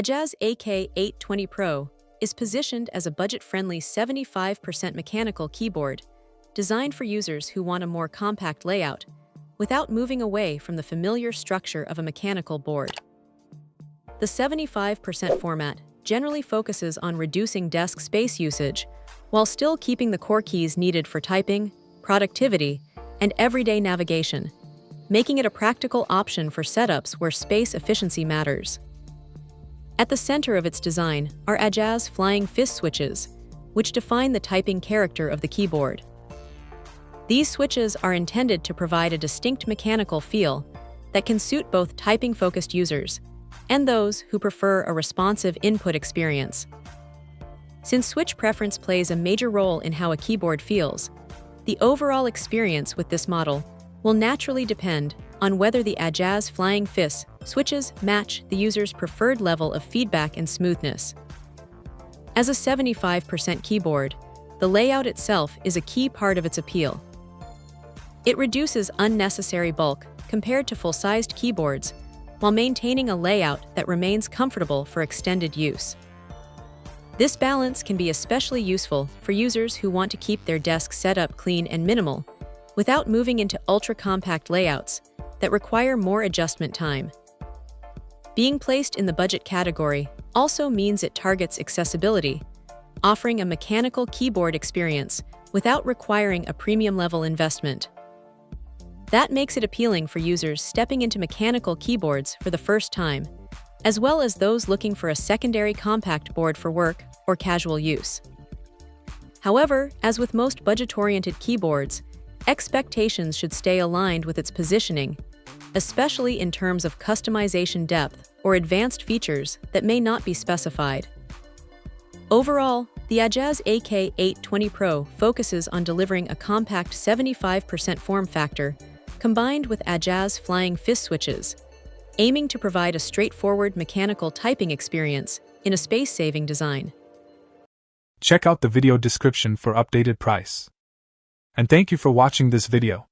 Ajazz AK820 Pro is positioned as a budget-friendly 75% mechanical keyboard, designed for users who want a more compact layout, without moving away from the familiar structure of a mechanical board. The 75% format generally focuses on reducing desk space usage, while still keeping the core keys needed for typing, productivity, and everyday navigation, making it a practical option for setups where space efficiency matters. At the center of its design are Ajazz flying fist switches, which define the typing character of the keyboard. These switches are intended to provide a distinct mechanical feel that can suit both typing-focused users and those who prefer a responsive input experience. Since switch preference plays a major role in how a keyboard feels, the overall experience with this model will naturally depend on whether the Ajazz flying fist switches match the user's preferred level of feedback and smoothness. As a 75% keyboard, the layout itself is a key part of its appeal. It reduces unnecessary bulk compared to full-sized keyboards, while maintaining a layout that remains comfortable for extended use. This balance can be especially useful for users who want to keep their desk setup clean and minimal, without moving into ultra-compact layouts that require more adjustment time. Being placed in the budget category also means it targets accessibility, offering a mechanical keyboard experience without requiring a premium-level investment. That makes it appealing for users stepping into mechanical keyboards for the first time, as well as those looking for a secondary compact board for work or casual use. However, as with most budget-oriented keyboards, expectations should stay aligned with its positioning, especially in terms of customization depth or advanced features that may not be specified. Overall, the Ajazz AK820 Pro focuses on delivering a compact 75% form factor combined with Ajazz flying fist switches, aiming to provide a straightforward mechanical typing experience in a space-saving design. Check out the video description for updated price. And thank you for watching this video.